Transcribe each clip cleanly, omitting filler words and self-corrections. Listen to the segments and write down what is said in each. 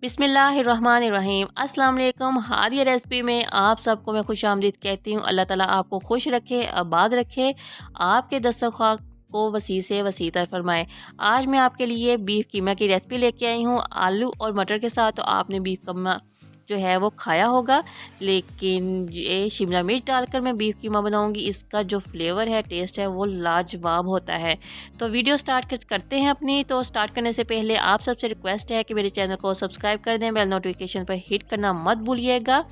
बिस्मिल्लाहिर्रहमानिर्रहीम। अस्सलाम वालेकुम। हादिया रेसिपी में आप सबको मैं खुश आमदीद कहती हूँ। अल्लाह ताला आपको खुश रखे, आबाद रखे, आपके दस्तरख़्वान को वसी से वसीतर फरमाए। आज मैं आपके लिए बीफ कीमा की रेसिपी लेके आई हूँ आलू और मटर के साथ। तो आपने बीफ कीमा जो है वो खाया होगा, लेकिन ये शिमला मिर्च डालकर मैं बीफ कीमा बनाऊंगी। इसका जो फ्लेवर है, टेस्ट है, वो लाजवाब होता है। तो वीडियो स्टार्ट करते हैं अपनी। तो स्टार्ट करने से पहले आप सबसे रिक्वेस्ट है कि मेरे चैनल को सब्सक्राइब कर दें, बेल नोटिफिकेशन पर हिट करना मत भूलिएगा।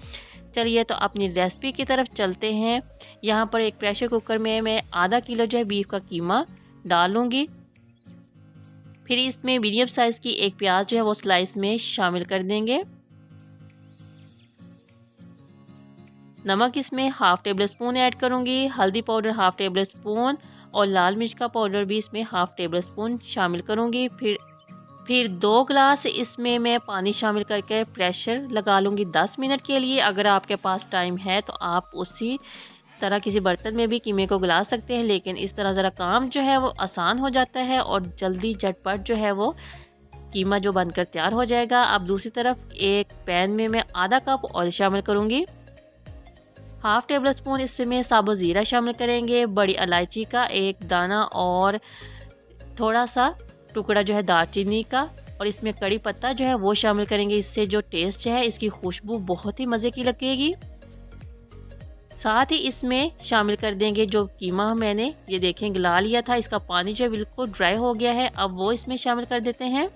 चलिए तो अपनी रेसिपी की तरफ चलते हैं। यहाँ पर एक प्रेशर कुकर में मैं आधा किलो जो है बीफ का कीमा डालूँगी। फिर इसमें मीडियम साइज़ की एक प्याज जो है वो स्लाइस में शामिल कर देंगे। नमक इसमें हाफ़ टेबल स्पून ऐड करूँगी, हल्दी पाउडर हाफ़ टेबल स्पून और लाल मिर्च का पाउडर भी इसमें हाफ़ टेबल स्पून शामिल करूँगी। फिर 2 गिलास इसमें मैं पानी शामिल करके प्रेशर लगा लूँगी 10 मिनट के लिए। अगर आपके पास टाइम है तो आप उसी तरह किसी बर्तन में भी कीमे को गला सकते हैं, लेकिन इस तरह ज़रा काम जो है वो आसान हो जाता है और जल्दी झटपट जो है वो कीमा जो बनकर तैयार हो जाएगा। अब दूसरी तरफ एक पैन में मैं आधा कप ऑयल शामिल करूँगी। हाफ़ टेबल स्पून इसमें साबुत ज़ीरा शामिल करेंगे, बड़ी इलायची का एक दाना और थोड़ा सा टुकड़ा जो है दालचीनी का, और इसमें कड़ी पत्ता जो है वो शामिल करेंगे। इससे जो टेस्ट है, इसकी खुशबू बहुत ही मज़े की लगेगी। साथ ही इसमें शामिल कर देंगे जो कीमा मैंने ये देखें गला लिया था, इसका पानी जो है बिल्कुल ड्राई हो गया है। अब वो इसमें शामिल कर देते हैं।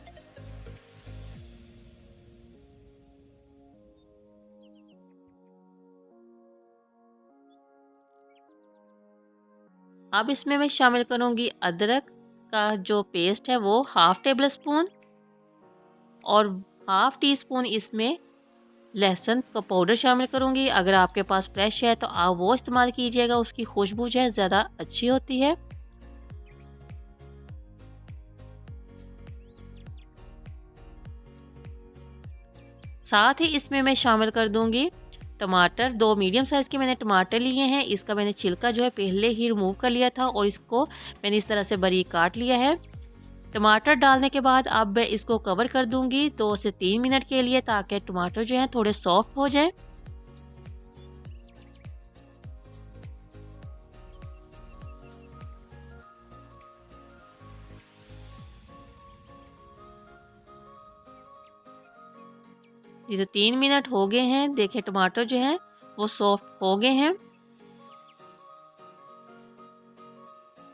अब इसमें मैं शामिल करूँगी अदरक का जो पेस्ट है वो हाफ़ टेबल स्पून, और हाफ़ टी स्पून इसमें लहसुन का पाउडर शामिल करूँगी। अगर आपके पास फ्रेश है तो आप वो इस्तेमाल कीजिएगा, उसकी खुशबू जो है ज़्यादा अच्छी होती है। साथ ही इसमें मैं शामिल कर दूँगी टमाटर। 2 मीडियम साइज़ के मैंने टमाटर लिए हैं। इसका मैंने छिलका जो है पहले ही रिमूव कर लिया था और इसको मैंने इस तरह से बारीक काट लिया है। टमाटर डालने के बाद अब मैं इसको कवर कर दूंगी 2 से 3 मिनट के लिए, ताकि टमाटर जो है थोड़े सॉफ्ट हो जाए। ये तो 3 मिनट हो गए हैं। देखिए टमाटर जो है वो सॉफ्ट हो गए हैं।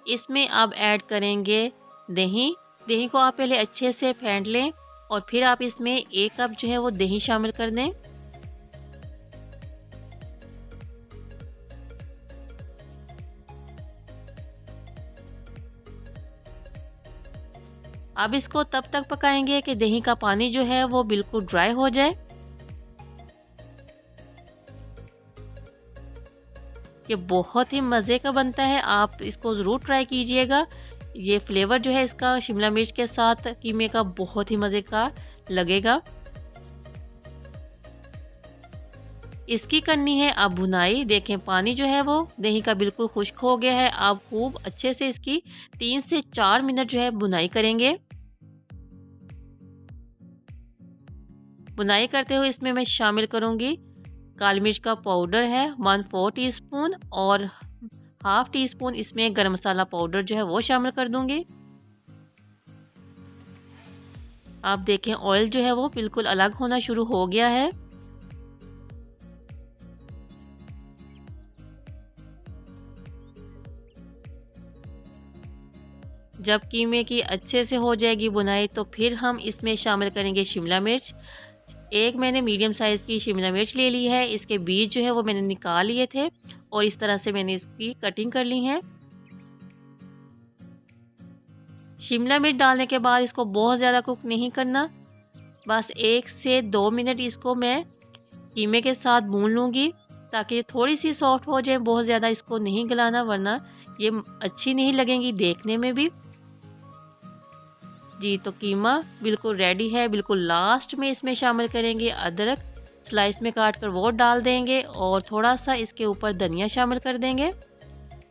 इसमें अब ऐड करेंगे दही। दही को आप पहले अच्छे से फेंट लें और फिर आप इसमें 1 कप जो है वो दही शामिल कर दें। अब इसको तब तक पकाएंगे कि दही का पानी जो है वो बिल्कुल ड्राई हो जाए। ये बहुत ही मज़े का बनता है, आप इसको ज़रूर ट्राई कीजिएगा। ये फ्लेवर जो है इसका शिमला मिर्च के साथ कीमे का बहुत ही मज़े का लगेगा। इसकी करनी है अब भुनाई। देखें पानी जो है वो दही का बिल्कुल खुश्क हो गया है। आप खूब अच्छे से इसकी 3 से 4 मिनट जो है भुनाई करेंगे। भुनाई करते हुए इसमें मैं शामिल करूँगी काली मिर्च का पाउडर है 1/4 टीस्पून, और हाफ़ टी स्पून इसमें गरम मसाला पाउडर जो है वो शामिल कर दूंगी। आप देखें ऑयल जो है वो बिल्कुल अलग होना शुरू हो गया है। जब कीमे की अच्छे से हो जाएगी बुनाई, तो फिर हम इसमें शामिल करेंगे शिमला मिर्च। एक मैंने मीडियम साइज़ की शिमला मिर्च ले ली है। इसके बीज जो है वो मैंने निकाल लिए थे और इस तरह से मैंने इसकी कटिंग कर ली है। शिमला मिर्च डालने के बाद इसको बहुत ज़्यादा कुक नहीं करना, बस 1 से 2 मिनट इसको मैं कीमे के साथ भून लूँगी, ताकि ये थोड़ी सी सॉफ्ट हो जाए। बहुत ज़्यादा इसको नहीं गलाना, वरना ये अच्छी नहीं लगेंगी देखने में भी। जी तो कीमा बिल्कुल रेडी है। बिल्कुल लास्ट में इसमें शामिल करेंगे अदरक, स्लाइस में काट कर वो डाल देंगे और थोड़ा सा इसके ऊपर धनिया शामिल कर देंगे,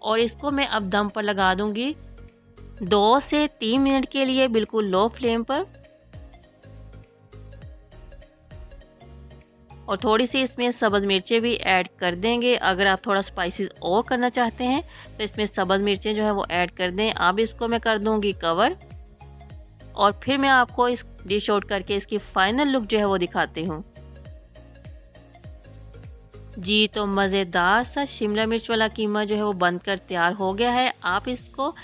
और इसको मैं अब दम पर लगा दूंगी 2 से 3 मिनट के लिए, बिल्कुल लो फ्लेम पर। और थोड़ी सी इसमें सब्ज़ मिर्चें भी ऐड कर देंगे। अगर आप थोड़ा स्पाइसेस और करना चाहते हैं तो इसमें सब्ज़ मिर्चें जो है वो ऐड कर दें। अब इसको मैं कर दूँगी कवर और फिर मैं आपको इस डिश आउट करके इसकी फ़ाइनल लुक जो है वो दिखाती हूँ। जी, तो मज़ेदार सा शिमला मिर्च वाला कीमा जो है वो बनकर तैयार हो गया है। आप इसको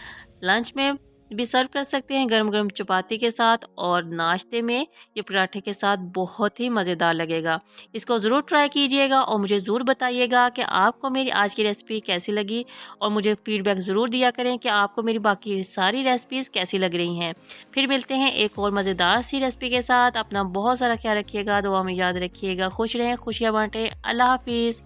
लंच में भी सर्व कर सकते हैं गरम-गरम चपाती के साथ, और नाश्ते में ये पराठे के साथ बहुत ही मज़ेदार लगेगा। इसको ज़रूर ट्राई कीजिएगा और मुझे ज़रूर बताइएगा कि आपको मेरी आज की रेसिपी कैसी लगी, और मुझे फ़ीडबैक ज़रूर दिया करें कि आपको मेरी बाकी सारी रेसिपीज़ कैसी लग रही हैं। फिर मिलते हैं एक और मज़ेदार सी रेसिपी के साथ। अपना बहुत सारा ख्याल रखिएगा, दुआ में याद रखिएगा। खुश रहें, खुशियाँ बाँटें। अल्लाह हाफ़िज़।